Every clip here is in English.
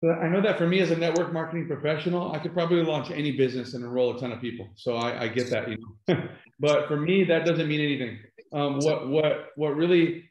So I know that for me as a network marketing professional, I could probably launch any business and enroll a ton of people. So I get that, you know. But for me, that doesn't mean anything. What really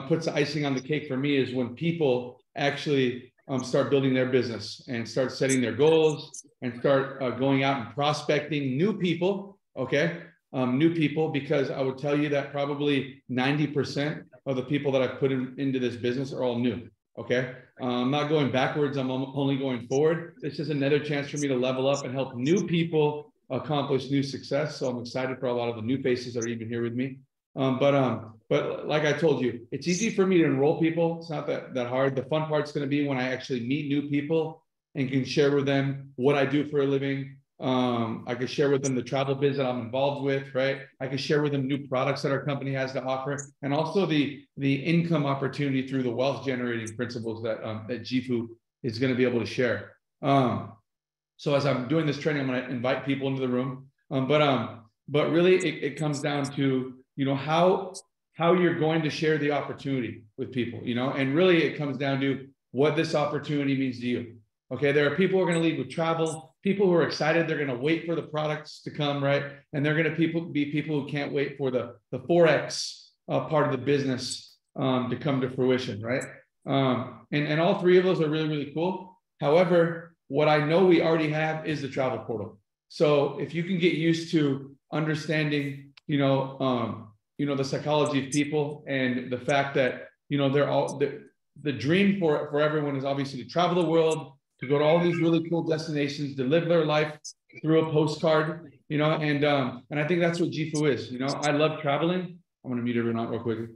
puts the icing on the cake for me is when people actually start building their business and start setting their goals and start going out and prospecting new people. Okay, new people, because I would tell you that probably 90% of the people that I've put into this business are all new. Okay, I'm not going backwards, I'm only going forward. This is another chance for me to level up and help new people accomplish new success. So I'm excited for a lot of the new faces that are even here with me. But like I told you, it's easy for me to enroll people. It's not that hard. The fun part's going to be when I actually meet new people and can share with them what I do for a living. I can share with them the travel biz that I'm involved with, right? I can share with them new products that our company has to offer, and also the income opportunity through the wealth generating principles that that JIFU is going to be able to share. So as I'm doing this training, I'm going to invite people into the room. But really, it comes down to, you know, how you're going to share the opportunity with people, you know, and really it comes down to what this opportunity means to you. Okay, there are people who are going to lead with travel, people who are excited, they're going to wait for the products to come, right? And they're going to be people who can't wait for the Forex part of the business to come to fruition, right? And all three of those are really, really cool. However, what I know we already have is the travel portal. So if you can get used to understanding, you know, the psychology of people and the fact that, you know, they're all the dream for everyone is obviously to travel the world, to go to all these really cool destinations, to live their life through a postcard, you know, and I think that's what JIFU is. You know, I love traveling. I'm going to mute everyone out real quickly.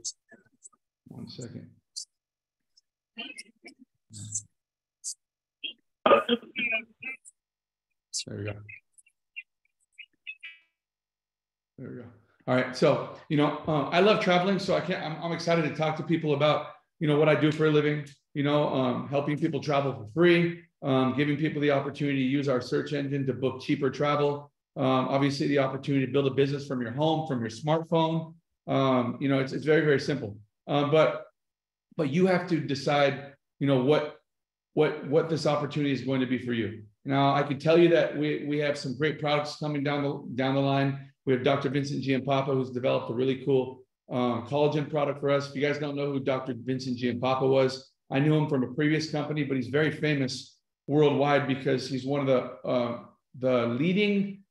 1 second. There we go. There we go. All right. So, you know, I love traveling, so I'm excited to talk to people about, you know, what I do for a living, you know, helping people travel for free, giving people the opportunity to use our search engine to book cheaper travel. Obviously the opportunity to build a business from your home, from your smartphone. You know, it's very, very simple. But you have to decide, you know, what this opportunity is going to be for you. Now, I can tell you that we have some great products coming down the line. We have Dr. Vincent Giampapa, who's developed a really cool collagen product for us. If you guys don't know who Dr. Vincent Giampapa was, I knew him from a previous company, but he's very famous worldwide because he's one of the leading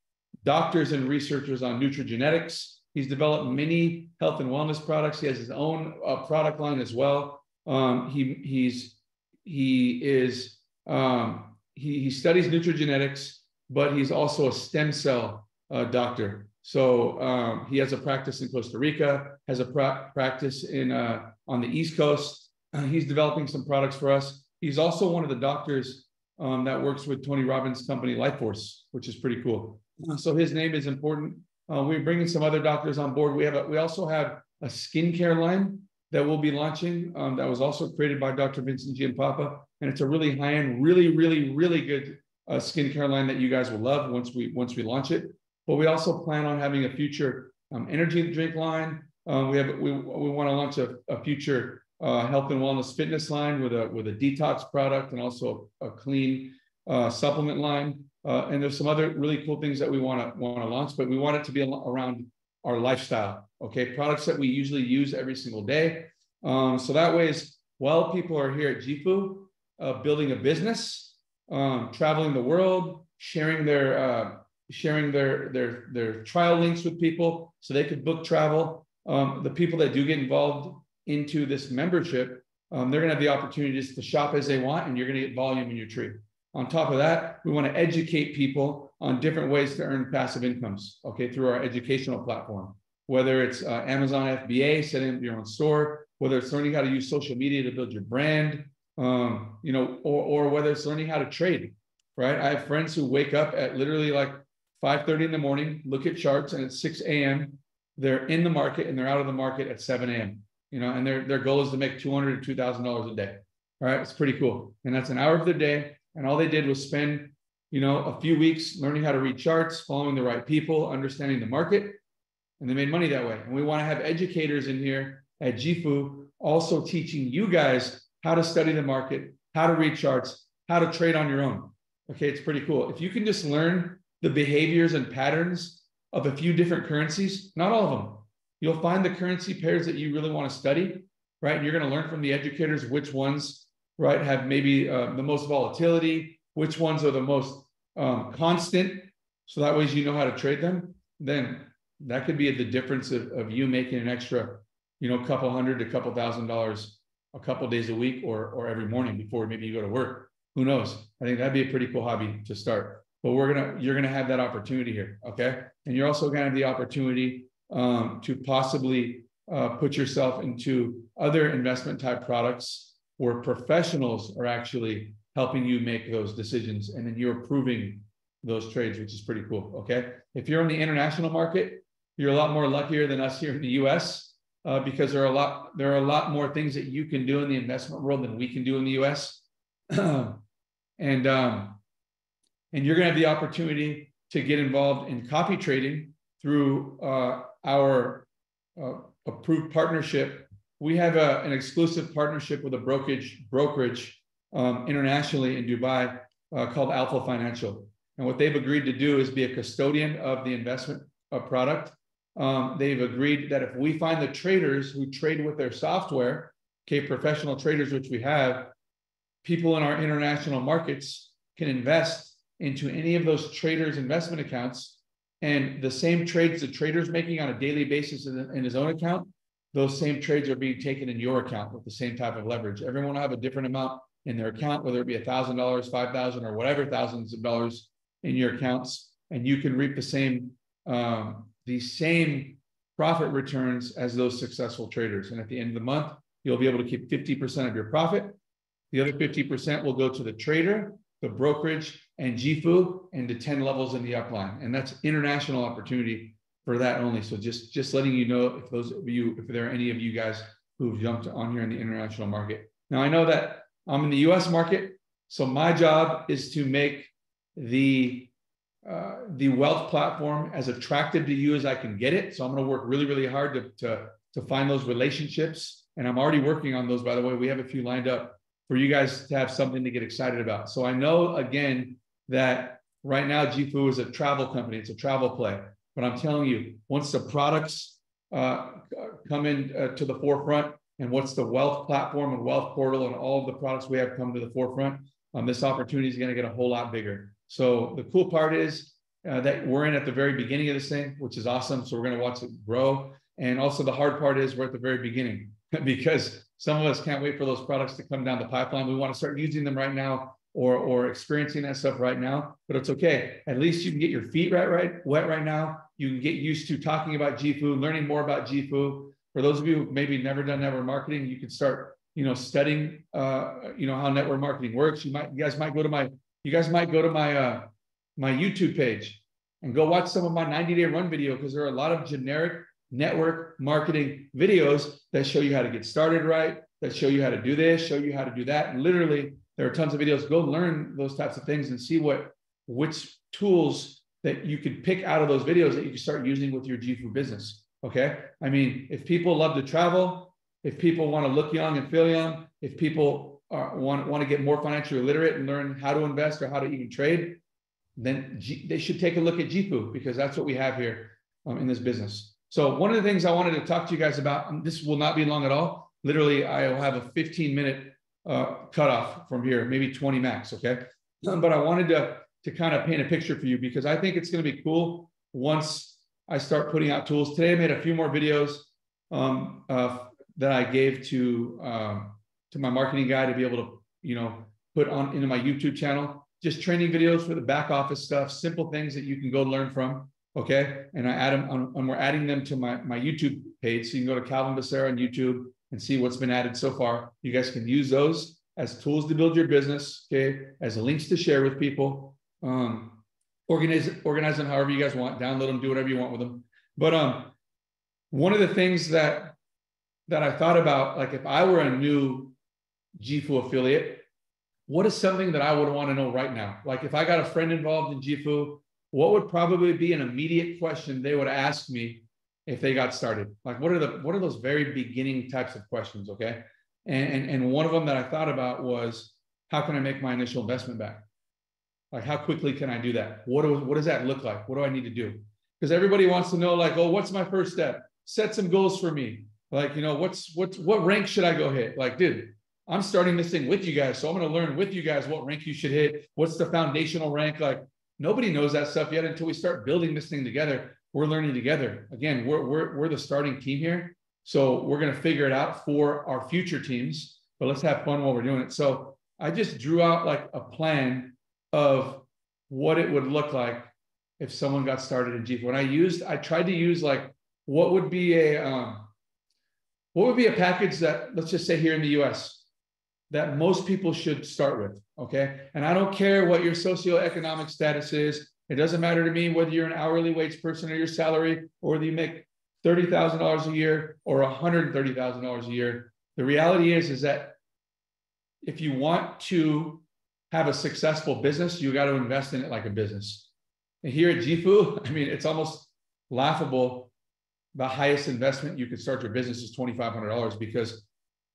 doctors and researchers on nutrigenetics. He's developed many health and wellness products. He has his own product line as well. He studies nutrigenetics, but he's also a stem cell doctor. So he has a practice in Costa Rica, has a practice on the East Coast. He's developing some products for us. He's also one of the doctors that works with Tony Robbins' company, Life Force, which is pretty cool. So his name is important. We're bringing some other doctors on board. We also have a skincare line that we'll be launching that was also created by Dr. Vincent Giampapa. And it's a really high-end, really, really, really good skincare line that you guys will love once we launch it. But we also plan on having a future energy drink line. We want to launch a future health and wellness fitness line with a detox product and also a clean supplement line. And there's some other really cool things that we want to launch, but we want it to be around our lifestyle. Okay, products that we usually use every single day. So that way, while people are here at JIFU, building a business, traveling the world, sharing their trial links with people so they could book travel. The people that do get involved into this membership, they're going to have the opportunity just to shop as they want, and you're going to get volume in your tree. On top of that, we want to educate people on different ways to earn passive incomes, okay, through our educational platform, whether it's Amazon FBA, setting up your own store, whether it's learning how to use social media to build your brand, you know, or whether it's learning how to trade, right? I have friends who wake up at literally like 5:30 in the morning, look at charts, and at 6 a.m., they're in the market and they're out of the market at 7 a.m., you know, and their goal is to make $200 to $2,000 a day. All right, it's pretty cool. And that's an hour of their day. And all they did was spend, you know, a few weeks learning how to read charts, following the right people, understanding the market, and they made money that way. And we want to have educators in here at JIFU also teaching you guys how to study the market, how to read charts, how to trade on your own. Okay, it's pretty cool. If you can just learn the behaviors and patterns of a few different currencies, not all of them, you'll find the currency pairs that you really want to study, right? And you're going to learn from the educators which ones, right, have maybe the most volatility, which ones are the most constant. So that way you know how to trade them. Then that could be the difference of you making an extra, you know, couple hundred to couple $1,000 a couple days a week or every morning before maybe you go to work. Who knows? I think that'd be a pretty cool hobby to start. But you're gonna have that opportunity here, okay? And you're also gonna have the opportunity to possibly put yourself into other investment type products where professionals are actually helping you make those decisions, and then you're approving those trades, which is pretty cool, okay? If you're in the international market, you're a lot more luckier than us here in the US because there are a lot more things that you can do in the investment world than we can do in the US. And you're going to have the opportunity to get involved in copy trading through our approved partnership. We have an exclusive partnership with a brokerage internationally in Dubai called Alpha Financial. And what they've agreed to do is be a custodian of the investment product. They've agreed that if we find the traders who trade with their software, okay, professional traders, which we have, people in our international markets can invest into any of those traders' investment accounts, and the same trades the trader's making on a daily basis in his own account, those same trades are being taken in your account with the same type of leverage. Everyone will have a different amount in their account, whether it be $1,000, $5,000, or whatever thousands of dollars in your accounts, and you can reap the same profit returns as those successful traders. And at the end of the month, you'll be able to keep 50% of your profit. The other 50% will go to the trader, the brokerage, and JIFU, and the 10 levels in the upline. And that's international opportunity for that only. So just letting you know if there are any of you guys who've jumped on here in the international market. Now, I know that I'm in the US market, so my job is to make the wealth platform as attractive to you as I can get it. So I'm going to work really, really hard to find those relationships. And I'm already working on those, by the way. We have a few lined up for you guys to have something to get excited about. So I know, again, that right now JIFU is a travel company. It's a travel play. But I'm telling you, once the products come in to the forefront, and once the wealth platform and wealth portal and all of the products we have come to the forefront, this opportunity is going to get a whole lot bigger. So the cool part is that we're in at the very beginning of this thing, which is awesome. So we're going to watch it grow. And also the hard part is we're at the very beginning because some of us can't wait for those products to come down the pipeline. We want to start using them right now or experiencing that stuff right now, but it's okay. At least you can get your feet wet right now. You can get used to talking about JIFU, learning more about JIFU. For those of you who've maybe never done network marketing, you can start, studying, how network marketing works. You guys might go to my my YouTube page and go watch some of my 90-day run video, because there are a lot of generic network marketing videos that show you how to get started right, that show you how to do this, show you how to do that. And literally, there are tons of videos. Go learn those types of things and see which tools that you could pick out of those videos that you can start using with your JIFU business. Okay. I mean, if people love to travel, if people want to look young and feel young, if people want to get more financially literate and learn how to invest or how to even trade, then they should take a look at JIFU, because that's what we have here in this business. So one of the things I wanted to talk to you guys about, and this will not be long at all. Literally, I'll have a 15-minute cutoff from here, maybe 20 max. Okay. But I wanted to kind of paint a picture for you, because I think it's going to be cool once I start putting out tools. Today, I made a few more videos that I gave to my marketing guy to be able to, put on into my YouTube channel. Just training videos for the back office stuff, simple things that you can go learn from. Okay. And I add them and we're adding them to my YouTube page. So you can go to Calvin Becerra on YouTube and see what's been added so far. You guys can use those as tools to build your business. Okay. As links to share with people. Organize them however you guys want. Download them, do whatever you want with them. But one of the things that I thought about, like if I were a new JIFU affiliate, what is something that I would want to know right now? Like if I got a friend involved in JIFU, what would probably be an immediate question they would ask me if they got started? Like what are those very beginning types of questions? Okay. And one of them that I thought about was, how can I make my initial investment back? Like, how quickly can I do that? What does that look like? What do I need to do? Because everybody wants to know, like, oh, what's my first step? Set some goals for me. Like, you know, what rank should I go hit? Like, dude, I'm starting this thing with you guys. So I'm going to learn with you guys what rank you should hit. What's the foundational rank? Like, nobody knows that stuff yet until we start building this thing together. We're learning together. Again, we're the starting team here. So we're going to figure it out for our future teams, but let's have fun while we're doing it. So I just drew out like a plan of what it would look like if someone got started in JIFU. I tried to use like, what would be a package that, let's just say here in the US, that most people should start with, okay? And I don't care what your socioeconomic status is. It doesn't matter to me whether you're an hourly wage person or your salary, or whether you make $30,000 a year or $130,000 a year. The reality is that if you want to have a successful business, you got to invest in it like a business. And here at JIFU, I mean, it's almost laughable. The highest investment you could start your business is $2,500, because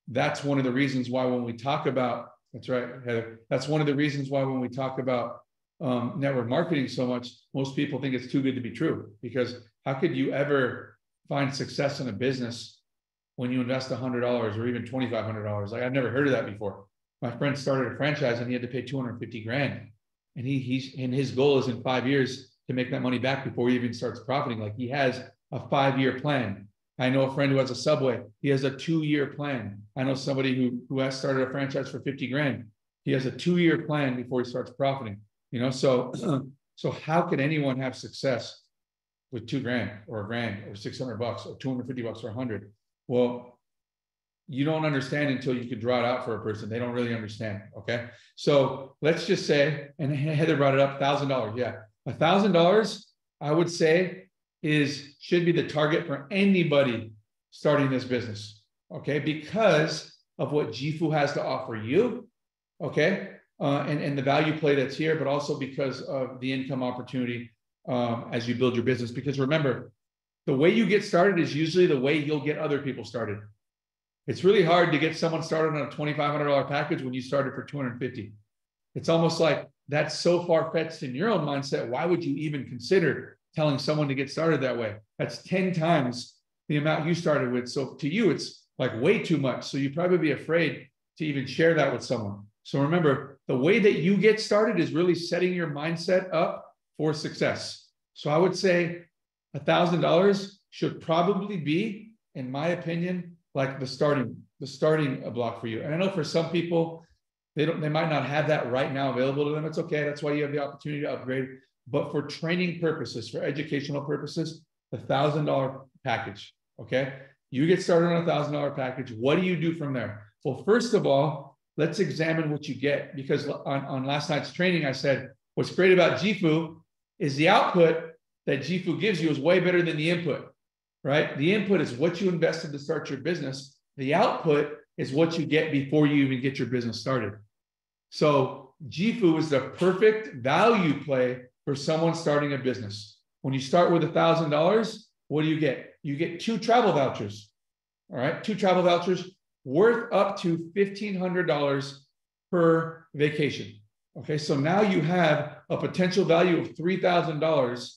that's one of the reasons why when we talk about, that's right, Heather, that's one of the reasons why when we talk about network marketing so much, most people think it's too good to be true. Because how could you ever find success in a business when you invest $100 or even $2,500? Like, I've never heard of that before. My friend started a franchise and he had to pay 250 grand. And his goal is in 5 years to make that money back before he even starts profiting. Like, he has a 5-year plan. I know a friend who has a Subway. He has a 2-year plan. I know somebody who has started a franchise for 50 grand. He has a 2-year plan before he starts profiting. You know, so how could anyone have success with 2 grand or a grand or $600 or $250 or 100? Well, you don't understand until you can draw it out for a person. They don't really understand. Okay. So let's just say, and Heather brought it up, $1,000. Yeah. $1,000, I would say, should be the target for anybody starting this business. Okay. Because of what JIFU has to offer you. Okay. And the value play that's here, but also because of the income opportunity as you build your business. Because remember, the way you get started is usually the way you'll get other people started. It's really hard to get someone started on a $2,500 package when you started for $250. It's almost like that's so far-fetched in your own mindset. Why would you even consider telling someone to get started that way? That's 10 times the amount you started with. So to you, it's like way too much. So you'd probably be afraid to even share that with someone. So remember, the way that you get started is really setting your mindset up for success. So I would say $1,000 should probably be, in my opinion, like the starting block for you. And I know for some people, they might not have that right now available to them. It's okay. That's why you have the opportunity to upgrade. But for training purposes, for educational purposes, the $1,000 package. Okay. You get started on a $1,000 package. What do you do from there? Well, first of all, let's examine what you get, because on last night's training, I said, what's great about JIFU is the output that JIFU gives you is way better than the input. Right? The input is what you invested to start your business. The output is what you get before you even get your business started. So JIFU is the perfect value play for someone starting a business. When you start with $1,000, what do you get? You get 2 travel vouchers. All right. 2 travel vouchers worth up to $1,500 per vacation. Okay. So now you have a potential value of $3,000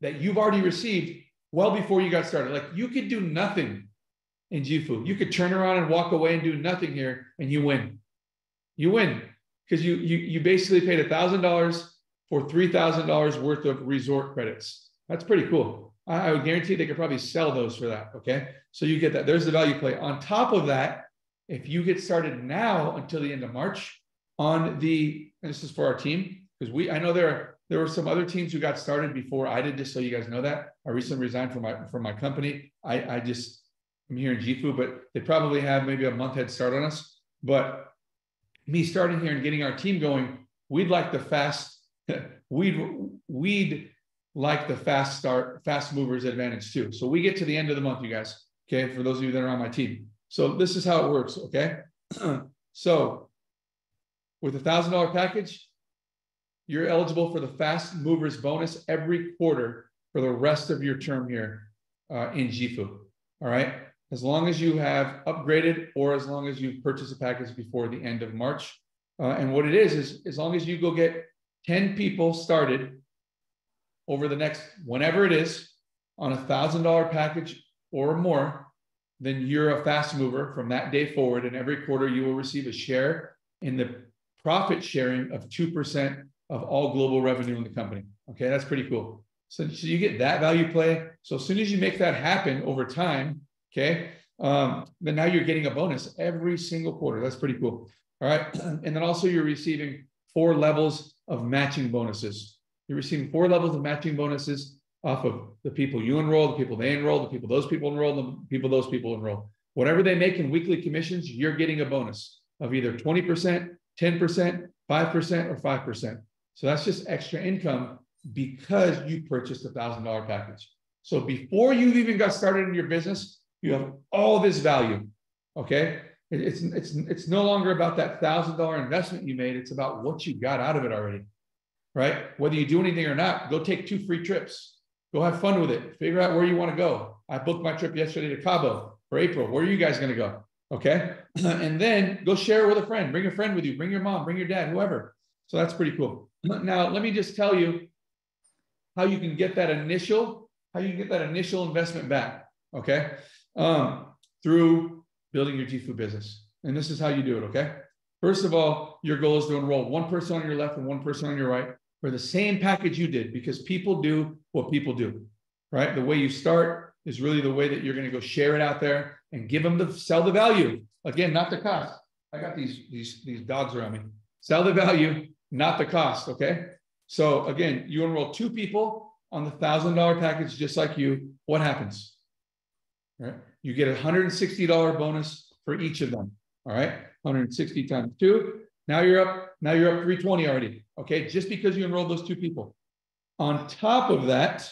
that you've already received well before you got started. Like, you could do nothing in JIFU. You could turn around and walk away and do nothing here, and you win. You win because you basically paid $1,000 for $3,000 worth of resort credits. That's pretty cool. I would guarantee they could probably sell those for that. Okay, so you get that. There's the value play. On top of that, if you get started now until the end of March and this is for our team, because I know there were some other teams who got started before I did, just so you guys know that. I recently resigned from my company. I'm here in JIFU, but they probably have maybe a month head start on us. But me starting here and getting our team going, we'd like the fast movers advantage too. So we get to the end of the month, you guys. Okay, for those of you that are on my team. So this is how it works. Okay, so with $1,000 package, you're eligible for the fast movers bonus every quarter for the rest of your term here in JIFU. All right. as long as you have upgraded or as long as you've purchased a package before the end of March. And what it is as long as you go get 10 people started over the next, whenever it is, on $1,000 package or more, then you're a fast mover from that day forward. And every quarter you will receive a share in the profit sharing of 2% of all global revenue in the company. Okay, that's pretty cool. So you get that value play. So as soon as you make that happen over time, okay, then now you're getting a bonus every single quarter. That's pretty cool. All right. And then also you're receiving 4 levels of matching bonuses. You're receiving 4 levels of matching bonuses off of the people you enroll, the people they enroll, the people those people enroll, the people those people enroll. Whatever they make in weekly commissions, you're getting a bonus of either 20%, 10%, 5%, or 5%. So that's just extra income because you purchased $1,000 package. So before you've even got started in your business, you have all this value. Okay. It's no longer about that $1,000 investment you made. It's about what you got out of it already, right? Whether you do anything or not, go take 2 free trips. Go have fun with it. Figure out where you want to go. I booked my trip yesterday to Cabo for April. Where are you guys going to go? Okay. And then go share it with a friend. Bring a friend with you. Bring your mom, bring your dad, whoever. So that's pretty cool. Now, let me just tell you how you can get that initial investment back. Okay. Through building your JIFU business. And this is how you do it. Okay. First of all, your goal is to enroll 1 person on your left and 1 person on your right for the same package you did, because people do what people do, right? The way you start is really the way that you're going to go share it out there and give them sell the value. Again, not the cost. I got these dogs around me. Sell the value, not the cost. Okay. So again, you enroll 2 people on the $1,000 package, just like you. What happens? Right? You get a $160 bonus for each of them. All right. 160 times 2. Now you're up 320 already. Okay. Just because you enrolled those 2 people. On top of that,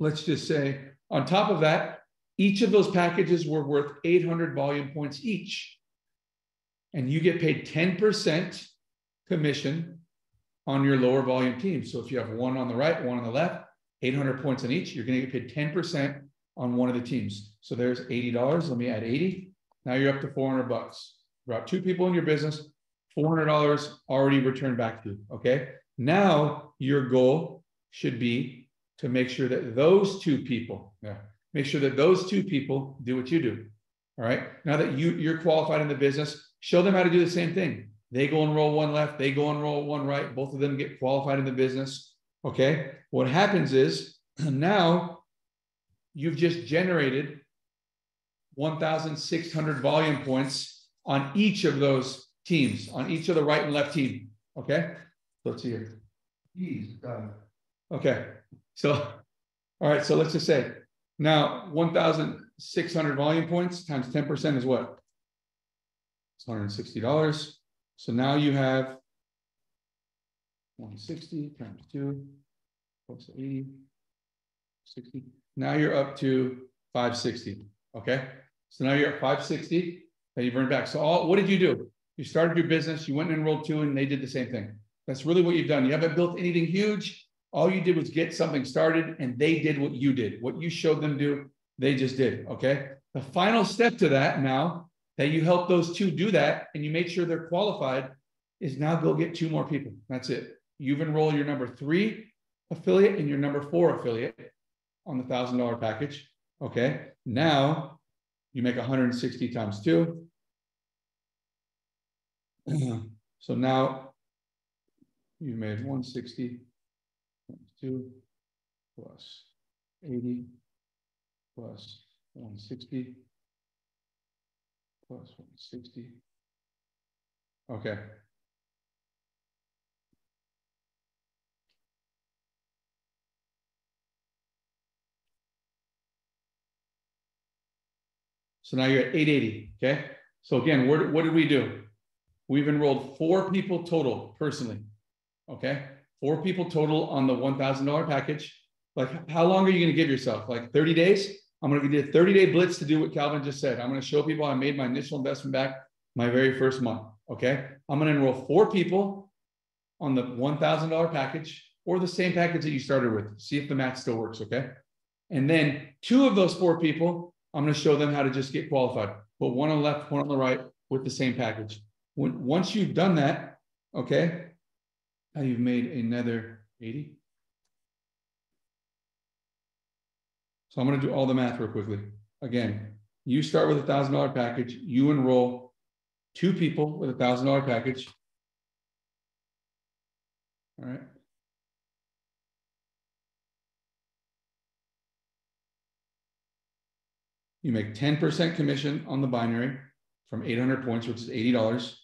let's just say on top of that, each of those packages were worth 800 volume points each. And you get paid 10% commission on your lower volume team. So if you have 1 on the right, 1 on the left, 800 points on each, you're going to get paid 10% on one of the teams. So there's $80. Let me add 80. Now you're up to $400. Brought 2 people in your business, $400 already returned back to you. Okay. Now your goal should be to make sure that those 2 people, make sure that those 2 people do what you do. All right. Now that you're qualified in the business, show them how to do the same thing. They go enroll 1 left, they go enroll 1 right. Both of them get qualified in the business. Okay. What happens is now you've just generated 1,600 volume points on each of those teams, on each of the right and left team. Okay. Let's see here. Okay. So, all right. So let's just say now 1,600 volume points times 10% is what? It's $160. So now you have 160 times 2 plus 80, 60. Now you're up to 560. Okay. So now you're at 560 that you've earned back. So what did you do? You started your business, you went and enrolled 2 and they did the same thing. That's really what you've done. You haven't built anything huge. All you did was get something started and they did what you did. What you showed them do, they just did. Okay. The final step to that now that you help those 2 do that and you make sure they're qualified is now go get 2 more people. That's it. You've enrolled your number 3 affiliate and your number 4 affiliate on the $1,000 package. Okay. Now you make 160 times 2. So now you made 160 times 2 plus 80 plus 160 plus 160. Okay. So now you're at 880. Okay. So again, what did we do? We've enrolled 4 people total personally. Okay. 4 people total on the $1,000 package. Like, how long are you going to give yourself? Like 30 days? I'm going to give you a 30-day blitz to do what Calvin just said. I'm going to show people I made my initial investment back my very first month. Okay. I'm going to enroll 4 people on the $1,000 package or the same package that you started with. See if the math still works. Okay. And then 2 of those 4 people I'm going to show them how to just get qualified. Put one on the left, one on the right with the same package. Once you've done that, okay, now you've made another 80. So I'm going to do all the math real quickly. Again, you start with $1,000 package. You enroll 2 people with $1,000 package. All right. You make 10% commission on the binary from 800 points, which is $80.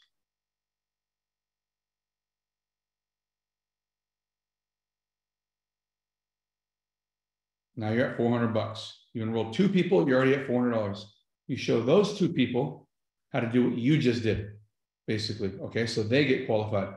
Now you're at 400 bucks. You enroll 2 people, you're already at $400. You show those 2 people how to do what you just did, basically. Okay, so they get qualified.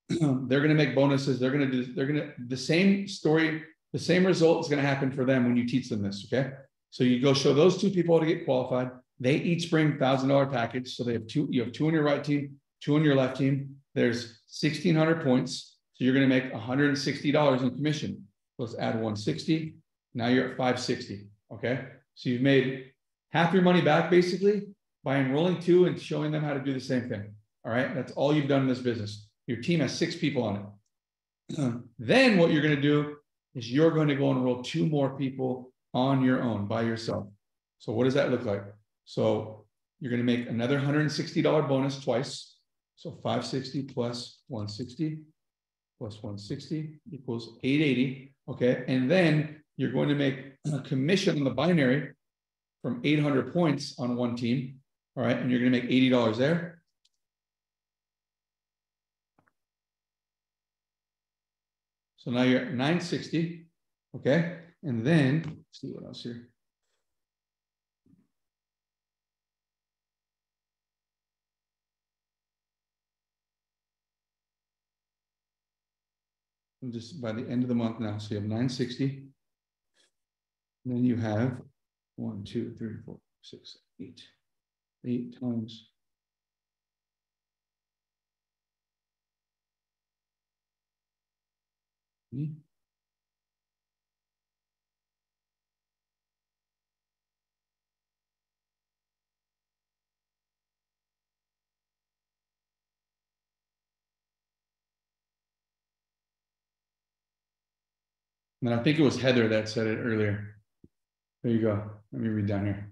They're going to make bonuses. The same story, the same result is going to happen for them when you teach them this. Okay, so you go show those 2 people how to get qualified. They each bring $1,000 package. So they have 2. You have 2 on your right team, 2 on your left team. There's 1,600 points. So you're going to make $160 in commission. Let's add 160. Now you're at 560. Okay, so you've made half your money back basically by enrolling 2 and showing them how to do the same thing. All right, that's all you've done in this business. Your team has 6 people on it. Then what you're going to do is you're going to go and enroll 2 more people on your own by yourself. So what does that look like? So you're going to make another $160 bonus twice. So 560 plus 160 plus 160 equals 880. Okay, and then you're going to make a commission on the binary from 800 points on one team. All right, and you're going to make $80 there. So now you're at 960, okay? And then, let's see what else here. And just by the end of the month now, so you have 960. And then you have 1, 2, 3, 4, 6, 8. 8 times. And I think it was Heather that said it earlier. There you go. Let me read down here.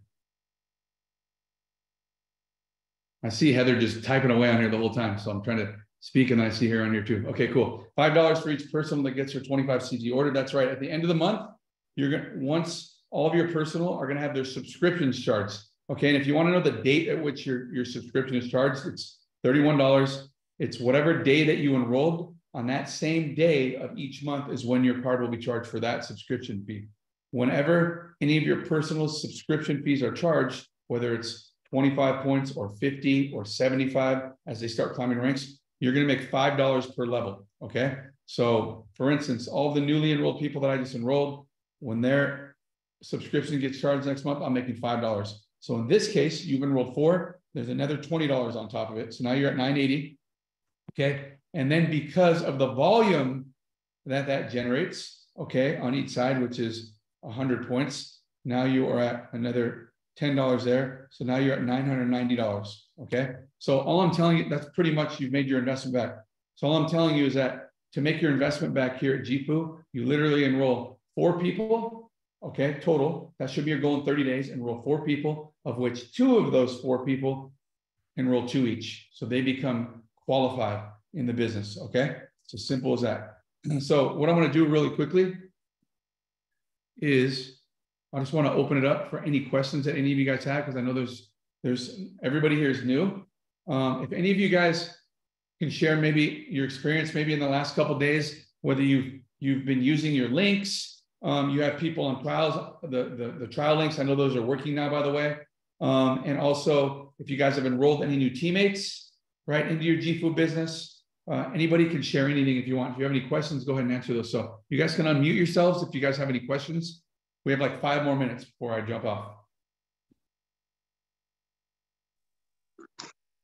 I see Heather just typing away on here the whole time. So I'm trying to speak and I see her on here too. Okay, cool. $5 for each person that gets her 25 CG order. That's right. At the end of the month, you're going to, once all of your personal are going to have their subscriptions charged. Okay. And if you want to know the date at which your subscription is charged, it's $31. It's whatever day that you enrolled. On that same day of each month is when your card will be charged for that subscription fee. Whenever any of your personal subscription fees are charged, whether it's 25 points or 50 or 75, as they start climbing ranks, you're going to make $5 per level. Okay. So for instance, all the newly enrolled people that I just enrolled, when their subscription gets charged next month, I'm making $5. So in this case, you've enrolled 4, there's another $20 on top of it. So now you're at 980. Okay. And then because of the volume that generates, okay, on each side, which is 100 points, now you are at another $10 there. So now you're at $990. Okay. So all I'm telling you, that's pretty much you've made your investment back. So all I'm telling you is that to make your investment back here at JIFU, you literally enroll 4 people. Okay. Total. That should be your goal in 30 days. Enroll 4 people, of which 2 of those 4 people enroll 2 each. So they become qualified in the business. Okay. It's as simple as that. So what I'm going to do really quickly is I just want to open it up for any questions that any of you guys have, because I know there's everybody here is new. If any of you guys can share maybe your experience, maybe in the last couple of days, whether you've been using your links, you have people on trials, the trial links. I know those are working now, by the way. And also if you guys have enrolled any new teammates, right, into your JIFU business. Anybody can share anything if you want. If you have any questions, go ahead and answer those. So you guys can unmute yourselves if you guys have any questions. We have like 5 more minutes before I jump off.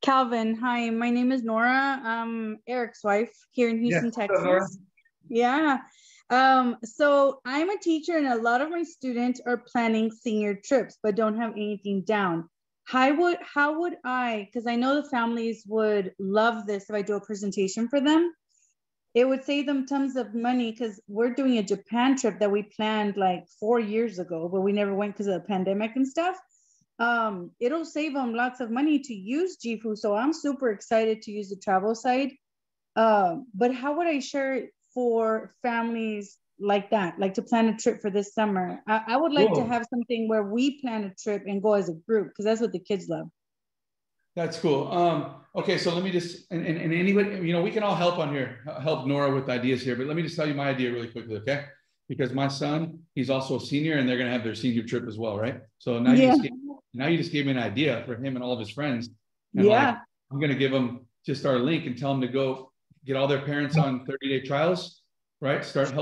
Calvin, hi, my name is Nora. I'm Eric's wife here in Houston, Texas. Yeah. So I'm a teacher and a lot of my students are planning senior trips, but don't have anything down. How would I, because I know the families would love this if I do a presentation for them. It would save them tons of money because we're doing a Japan trip that we planned like 4 years ago, but we never went because of the pandemic and stuff. It'll save them lots of money to use JIFU. So I'm super excited to use the travel site. But how would I share it for families like that, like to plan a trip for this summer? I would like to have something where we plan a trip and go as a group because that's what the kids love. That's cool. Okay, so let me just, and anybody, you know, we can all help on here, help Nora with ideas here, but let me just tell you my idea really quickly, okay? Because my son, he's also a senior and they're going to have their senior trip as well, right? So now, you just gave me an idea for him and all of his friends. And like, I'm going to give them just our link and tell them to go get all their parents on 30-day trials, right? Start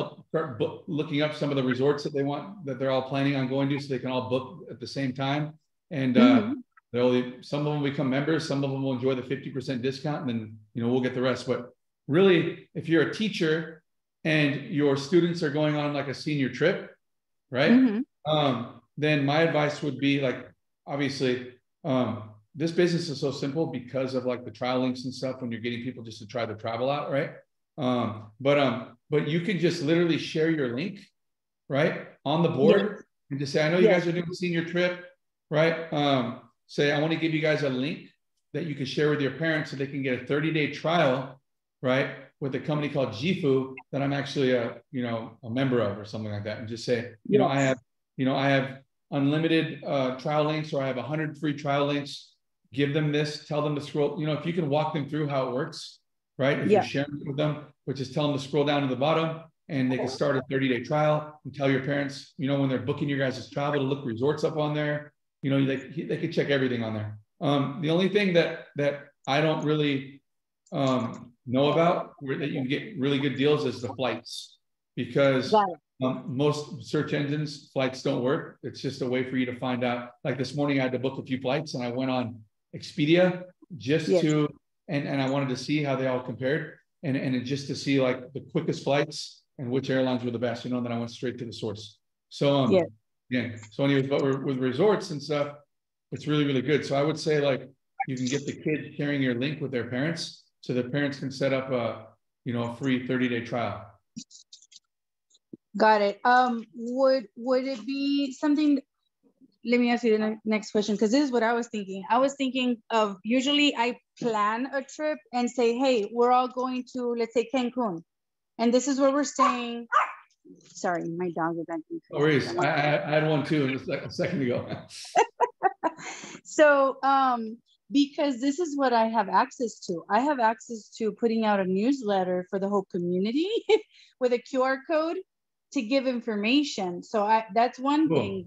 looking up some of the resorts that they want, that they're all planning on going to, so they can all book at the same time. And some of them become members, some of them will enjoy the 50% discount, and then, you know, we'll get the rest. But really, if you're a teacher and your students are going on like a senior trip, right? Then my advice would be, like, obviously, this business is so simple because of like the trial links and stuff when you're getting people just to try the travel out, right? But you can just literally share your link, right, on the board and just say, I know you guys are doing a senior trip, right? Say, I want to give you guys a link that you can share with your parents so they can get a 30-day trial, right, with a company called JIFU that I'm actually a member of or something like that, and just say, I have unlimited trial links, or I have 100 free trial links. Give them this, tell them to scroll. If you can walk them through how it works, right? If you're sharing it with them, but just tell them to scroll down to the bottom and they can start a 30-day trial, and tell your parents, when they're booking your guys' travel, to look resorts up on there. They could check everything on there. The only thing that I don't really know about that you can get really good deals is the flights, because most search engines, flights don't work. It's just a way for you to find out. Like this morning, I had to book a few flights, and I went on Expedia just to, and I wanted to see how they all compared, and just to see like the quickest flights and which airlines were the best. Then I went straight to the source. So so anyways, but with resorts and stuff, it's really, really good. So I would say, like, you can get the kids sharing your link with their parents, so their parents can set up a free 30-day trial. Got it. Would it be something? Let me ask you the next question, because this is what I was thinking. I was thinking of, usually I plan a trip and say, hey, we're all going to, let's say, Cancun, and this is where we're staying. Sorry, my dog is acting crazy. No worries. I had one too a second ago. So, because this is what I have access to. I have access to putting out a newsletter for the whole community with a QR code to give information. So that's one thing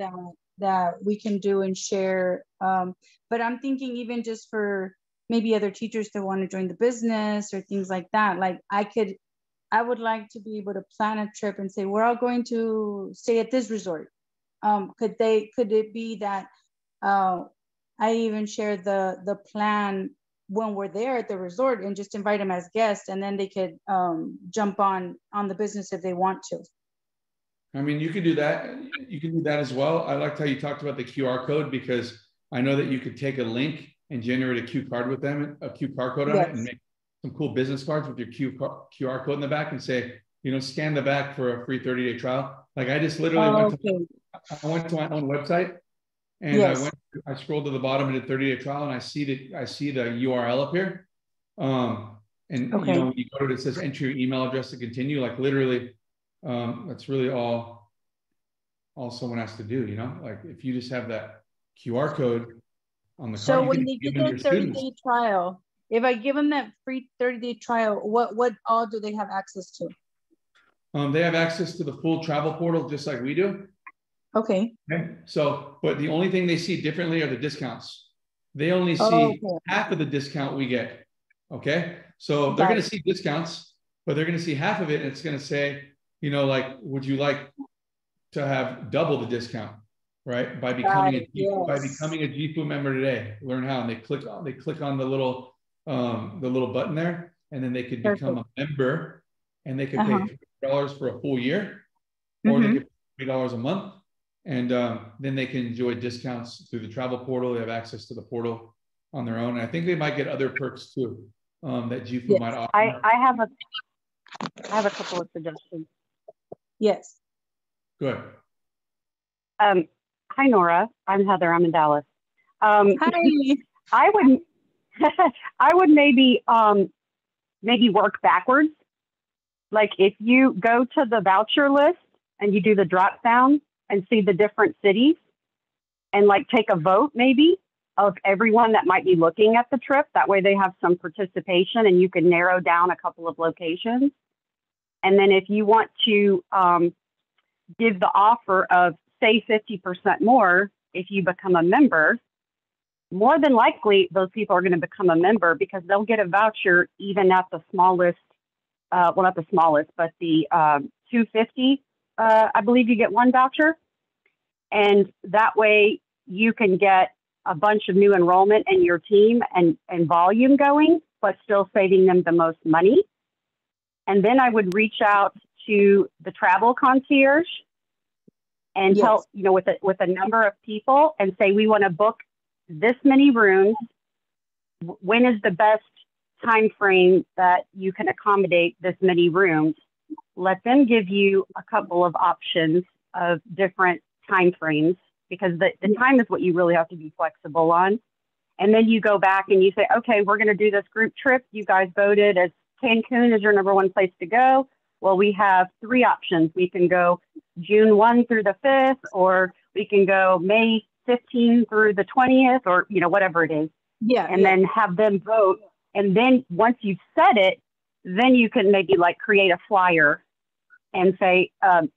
that we can do and share. But I'm thinking, even just for maybe other teachers that want to join the business or things like that, like I would like to be able to plan a trip and say, we're all going to stay at this resort. Could it be that I even share the plan when we're there at the resort and just invite them as guests, and then they could jump on the business if they want to. I mean, you could do that. You can do that as well. I liked how you talked about the QR code, because I know that you could take a link and generate a QR code on it, and make some cool business cards with your QR code in the back, and say, scan the back for a free 30-day trial. Like, I just literally went to my own website, and I scrolled to the bottom and did 30-day trial, and I see the URL up here. When you go to it, it says enter your email address to continue. Like, literally, that's really all someone has to do. Like, if you just have that QR code on the card. So when they get their 30-day trial, if I give them that free 30-day trial, what all do they have access to? They have access to the full travel portal, just like we do. Okay. So, but the only thing they see differently are the discounts. They only see half of the discount we get. Okay. So they're going to see discounts, but they're going to see half of it. And it's going to say, like, would you like to have double the discount, right? By becoming a JIFU member today. Learn how. And they click on the little button there, and then they could become a member, and they could pay $3 for a full year, or they get $3 a month. And then they can enjoy discounts through the travel portal. They have access to the portal on their own. And I think they might get other perks too that JIFU might offer. I have a couple of suggestions. Yes. Go ahead. Hi, Nora. I'm Heather. I'm in Dallas. Hi. I would maybe work backwards. Like if you go to the voucher list and you do the drop down and see the different cities and like take a vote maybe of everyone that might be looking at the trip. That way they have some participation and you can narrow down a couple of locations. And then if you want to give the offer of say 50% more, if you become a member, more than likely those people are going to become a member because they'll get a voucher even at the smallest, well, not the smallest, but the 250, I believe you get one voucher. And that way you can get a bunch of new enrollment in your team and volume going, but still saving them the most money. And then I would reach out to the travel concierge and tell, you know, with a number of people and say, we want to book this many rooms. When is the best time frame that you can accommodate this many rooms? Let them give you a couple of options of different time frames, because the time is what you really have to be flexible on. And then you go back and you say, okay, we're going to do this group trip. You guys voted as Cancun is your #1 place to go. Well, we have 3 options. We can go June 1 through the 5th, or we can go May 15 through the 20th, or, you know, whatever it is. Yeah. And then have them vote. And then once you've set it, then you can maybe like create a flyer and say,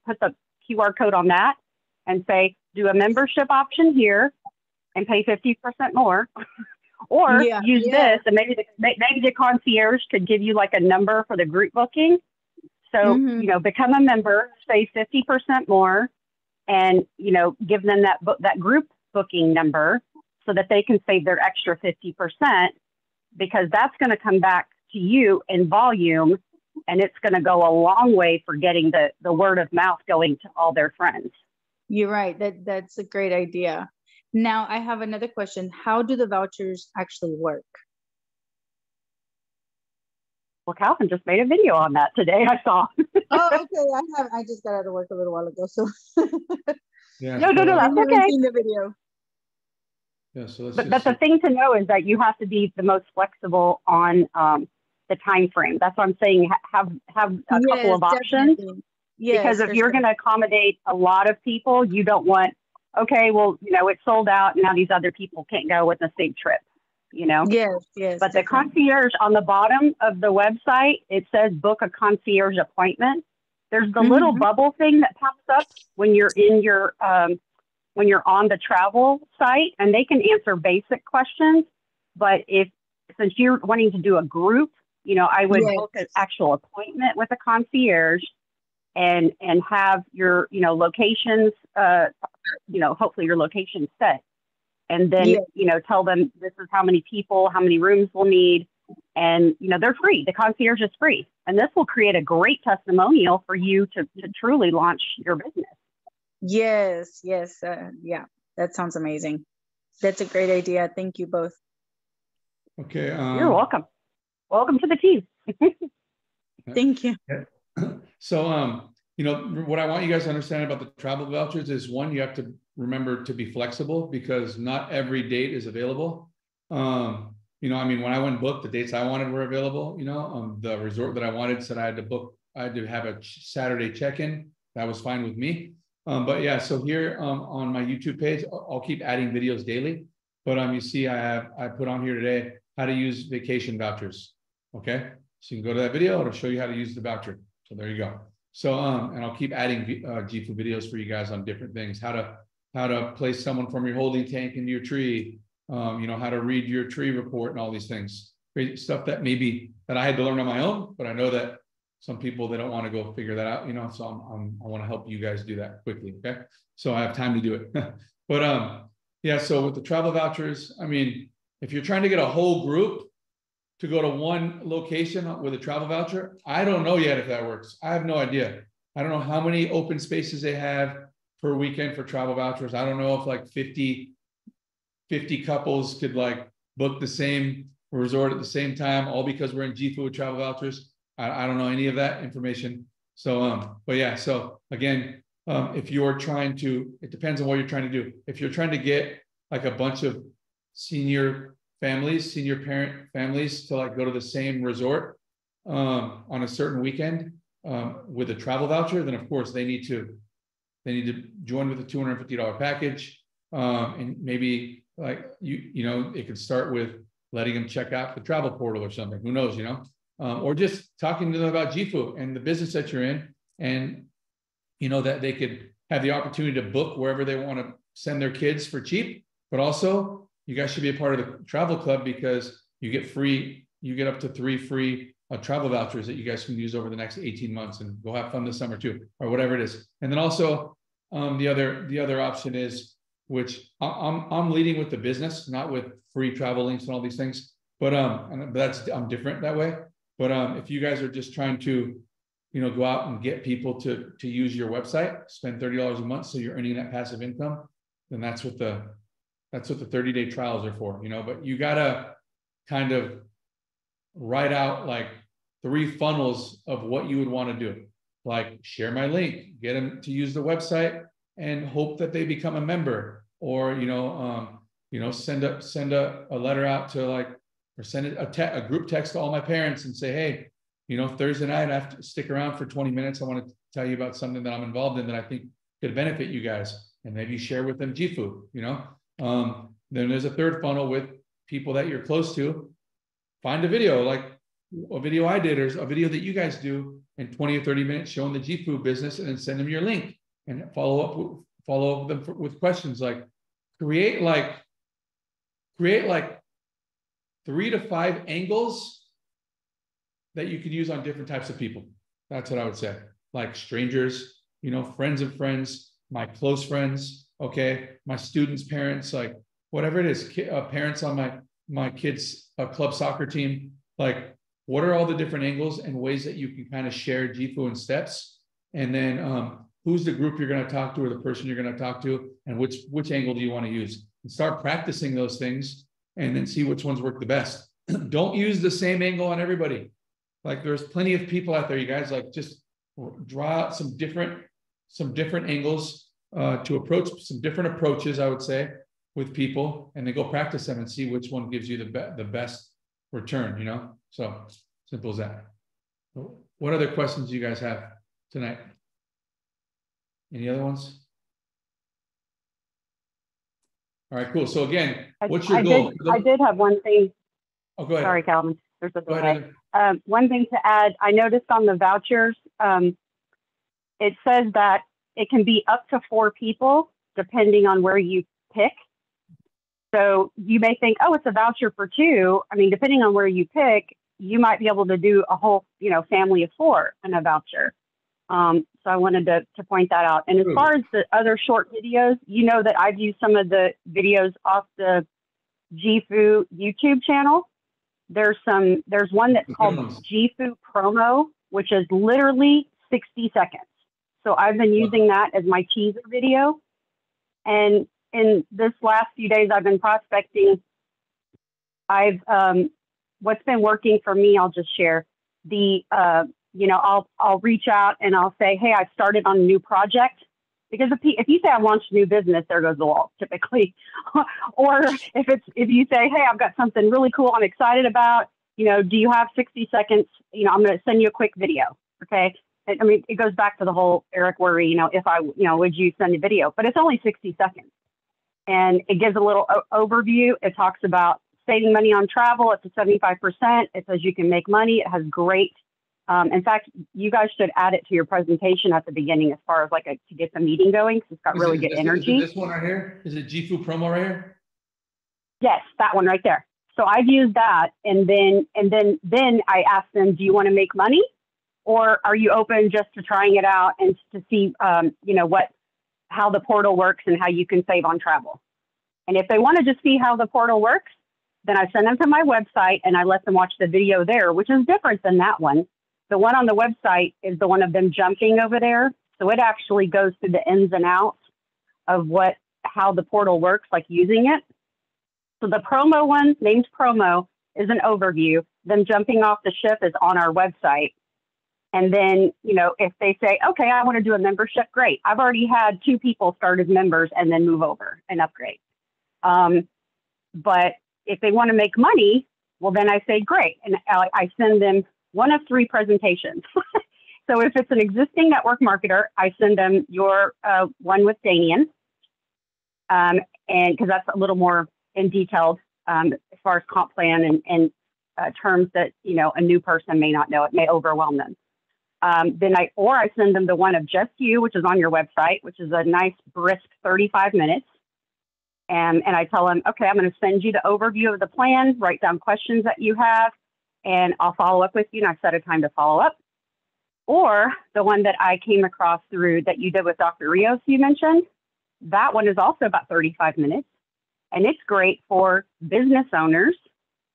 put the QR code on that and say, do a membership option here and pay 50% more. Or use this, and maybe the concierge could give you like a number for the group booking. So, you know, become a member, say 50% more, and, you know, give them that group booking number so that they can save their extra 50%, because that's going to come back to you in volume, and it's going to go a long way for getting the word of mouth going to all their friends. You're right. That's a great idea. Now I have another question. How do the vouchers actually work? Well, Calvin just made a video on that today. I saw. Oh, okay. I just got out of work a little while ago, so. Yeah. No, that's okay. Seen the video. Yeah. So but the thing to know is that you have to be the most flexible on the time frame. That's what I'm saying. Have a couple of options. Yes, because if you're going to accommodate a lot of people, you don't want, okay, well, you know, it's sold out. Now these other people can't go with the same trip, you know? Yes. But the concierge on the bottom of the website, it says book a concierge appointment. There's the little bubble thing that pops up when you're in your, when you're on the travel site, and they can answer basic questions. But since you're wanting to do a group, you know, I would book an actual appointment with a concierge and have your, you know, locations, you know, hopefully your location set. And then, you know, tell them this is how many people, how many rooms we'll need. And, you know, they're free. The concierge is free. And this will create a great testimonial for you to truly launch your business. Yes. Yeah, that sounds amazing. That's a great idea. Thank you both. Okay. You're welcome. Welcome to the team. Thank you. So, you know, what I want you guys to understand about the travel vouchers is, one, you have to remember to be flexible, because not every date is available. You know, I mean, when I went book, the dates I wanted were available. You know, the resort that I wanted said I had to book, I had to have a Saturday check-in. That was fine with me. But yeah, so here on my YouTube page, I'll keep adding videos daily. But you see, I put on here today how to use vacation vouchers. Okay, so you can go to that video. It'll show you how to use the voucher. So there you go. So and I'll keep adding JIFU videos for you guys on different things. How to place someone from your holding tank into your tree. You know, how to read your tree report and all these things. Great stuff that that I had to learn on my own, but I know that some people, they don't want to go figure that out, you know, so I want to help you guys do that quickly. Okay. So I have time to do it. But yeah, so with the travel vouchers, I mean, if you're trying to get a whole group, to go to one location with a travel voucher. I don't know yet if that works. I have no idea. I don't know how many open spaces they have per weekend for travel vouchers. I don't know if like 50 couples could like book the same resort at the same time, all because we're in JIFU with travel vouchers. I don't know any of that information. So, but yeah, so again, if you're trying to, it depends on what you're trying to do. If you're trying to get like a bunch of senior parent families to like go to the same resort on a certain weekend with a travel voucher, then of course they need to join with a $250 package. And maybe like, you know, it could start with letting them check out the travel portal or something, who knows, you know, or just talking to them about JIFU and the business that you're in, and, you know, that they could have the opportunity to book wherever they want to send their kids for cheap, but also you guys should be a part of the travel club because you get up to 3 free travel vouchers that you guys can use over the next 18 months and go have fun this summer too, or whatever it is. And then also the other option is, which I'm leading with the business, not with free travel links and all these things, but I'm different that way. But if you guys are just trying to, you know, go out and get people to use your website, spend $30 a month so you're earning that passive income, then that's what the 30-day trials are for, you know. But you gotta kind of write out like 3 funnels of what you would want to do, like share my link, get them to use the website, and hope that they become a member, or send a letter out to like, or send a group text to all my parents and say, hey, you know, Thursday night I have to stick around for 20 minutes. I want to tell you about something that I'm involved in that I think could benefit you guys, and maybe share with them JIFU, you know. Then there's a third funnel with people that you're close to. Find a video, like a video I did, or a video that you guys do in 20 or 30 minutes showing the JIFU business, and then send them your link and follow up them with questions. Like create like 3 to 5 angles that you could use on different types of people. That's what I would say. Like strangers, you know, friends of friends, my close friends, okay, my students' parents, like whatever it is, parents on my kids' club soccer team. Like, what are all the different angles and ways that you can kind of share JIFU in steps? And then who's the group you're going to talk to, or the person you're going to talk to, and which angle do you want to use? And start practicing those things, and then see which ones work the best. Don't use the same angle on everybody. Like there's plenty of people out there, you guys, like just draw out some different angles to approach, some different approaches, I would say, with people, and then go practice them and see which one gives you the best return, you know? So simple as that. What other questions do you guys have tonight? Any other ones? All right, cool. So again, what's your goal? I did have one thing. Oh, go ahead. Sorry, Calvin. There's a delay. One thing to add, I noticed on the vouchers, it says that it can be up to 4 people, depending on where you pick. So you may think, oh, it's a voucher for 2. I mean, depending on where you pick, you might be able to do a whole, you know, family of 4 in a voucher. So I wanted to point that out. And as far as the other short videos, you know that I've used some of the videos off the JIFU YouTube channel. There's one that's called JIFU Promo, which is literally 60 seconds. So I've been using that as my teaser video. And in this last few days, I've been prospecting. What's been working for me, I'll just share. I'll reach out and I'll say, hey, I've started on a new project. Because if you say I've launched a new business, there goes the wall typically. Or if you say, hey, I've got something really cool I'm excited about, you know, do you have 60 seconds? You know, I'm going to send you a quick video. Okay. I mean, it goes back to the whole Eric worry, you know, would you send a video? But it's only 60 seconds. And it gives a little overview. It talks about saving money on travel up to 75%. It says you can make money. It has great. In fact, you guys should add it to your presentation at the beginning as far as like to get the meeting going, because it's got really good energy. Is this one right here? Is it JIFU Promo right here? Yes, that one right there. So I've used that, and then I asked them, do you want to make money, or are you open just to trying it out and to see, how the portal works and how you can save on travel? And if they want to just see how the portal works, then I send them to my website and I let them watch the video there, which is different than that one. The one on the website is the one of them jumping over there. So it actually goes through the ins and outs of how the portal works, like using it. So the promo one, named promo, is an overview. Them jumping off the ship is on our website. And then, you know, if they say, okay, I want to do a membership, great. I've already had 2 people start as members and then move over and upgrade. But if they want to make money, well, then I say, great. And I send them one of 3 presentations. So if it's an existing network marketer, I send them your one with Damian. And because that's a little more in detailed as far as comp plan and terms that, you know, a new person may not know. It may overwhelm them. Then I send them the one of just you, which is on your website, which is a nice brisk 35 minutes. And I tell them, okay, I'm going to send you the overview of the plan, write down questions that you have, and I'll follow up with you. And I set a time to follow up. Or the one that I came across through that you did with Dr. Rios, you mentioned, that one is also about 35 minutes. And it's great for business owners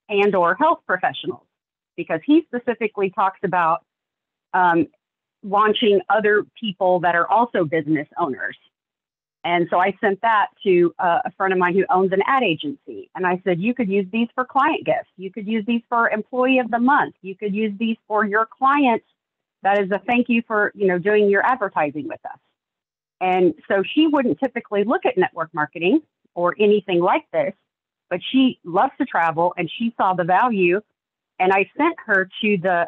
and or health professionals, because he specifically talks about launching other people that are also business owners. And so I sent that to a friend of mine who owns an ad agency. And I said, you could use these for client gifts. You could use these for employee of the month. You could use these for your clients. That is a thank you for, you know, doing your advertising with us. And so she wouldn't typically look at network marketing or anything like this, but she loves to travel and she saw the value. And I sent her to the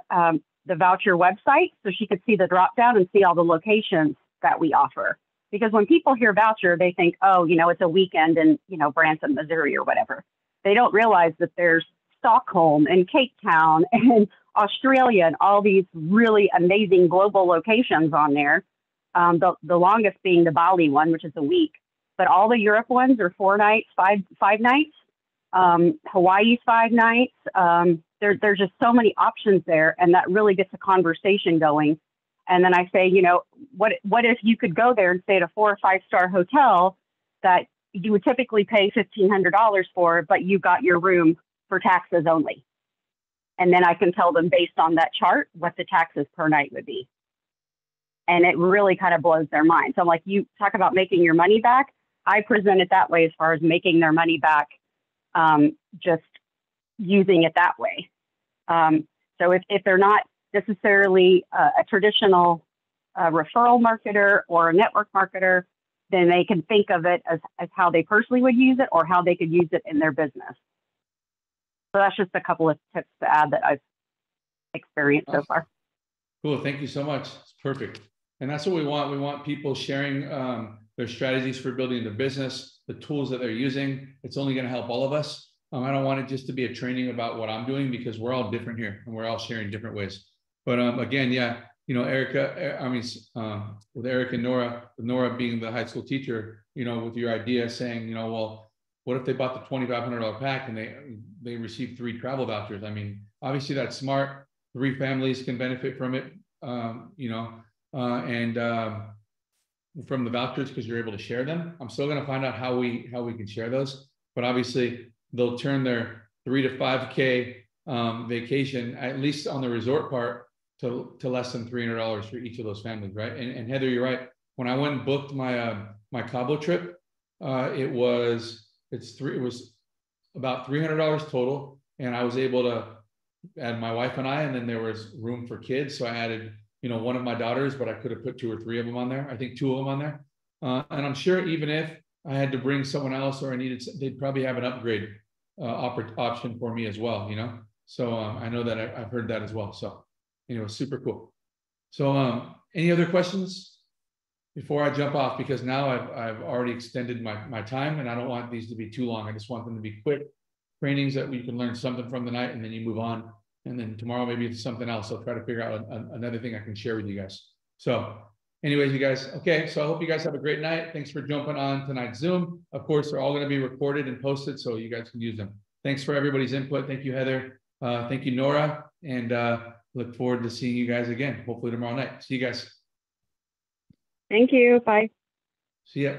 voucher website so she could see the drop down and see all the locations that we offer. Because when people hear voucher, they think, oh, you know, it's a weekend in, you know, Branson, Missouri or whatever. They don't realize that there's Stockholm and Cape Town and Australia and all these really amazing global locations on there. The longest being the Bali one, which is a week. But all the Europe ones are 4 nights, five nights. Hawaii's 5 nights. There's just so many options there, and that really gets a conversation going. And then I say, you know, what if you could go there and stay at a 4 or 5 star hotel that you would typically pay $1,500 for, but you got your room for taxes only. And then I can tell them based on that chart what the taxes per night would be. And it really kind of blows their mind. So I'm like, you talk about making your money back. I present it that way as far as making their money back, just using it that way. So if they're not necessarily a traditional referral marketer or a network marketer, then they can think of it as how they personally would use it or how they could use it in their business. So that's just a couple of tips to add that I've experienced so far. Cool. Thank you so much. It's perfect. And that's what we want. We want people sharing their strategies for building their business, the tools that they're using. It's only going to help all of us. I don't want it just to be a training about what I'm doing, because we're all different here and we're all sharing different ways. But again, yeah, you know, with Erica and Nora being the high school teacher, you know, with your idea saying, you know, well, what if they bought the $2,500 pack and they received 3 travel vouchers? I mean, obviously that's smart. 3 families can benefit from it, you know, and from the vouchers, because you're able to share them. I'm still going to find out how we can share those, but obviously they'll turn their 3 to 5K vacation, at least on the resort part, to less than $300 for each of those families, right? And Heather, you're right. When I went and booked my Cabo trip, it was about $300 total, and I was able to add my wife and I, and then there was room for kids, so I added, you know, one of my daughters, but I could have put 2 or 3 of them on there. I think 2 of them on there, and I'm sure even if I had to bring someone else or I needed, they'd probably have an upgrade option for me as well, you know. So I know that I've heard that as well. So anyway, super cool. So any other questions before I jump off? Because now I've already extended my time, and I don't want these to be too long. I just want them to be quick trainings that we can learn something from the night, and then you move on. And then tomorrow, maybe it's something else. I'll try to figure out another thing I can share with you guys. So anyways, you guys, okay. So I hope you guys have a great night. Thanks for jumping on tonight's Zoom. Of course, they're all going to be recorded and posted, so you guys can use them. Thanks for everybody's input. Thank you, Heather. Thank you, Nora. And look forward to seeing you guys again, hopefully tomorrow night. See you guys. Thank you. Bye. See ya.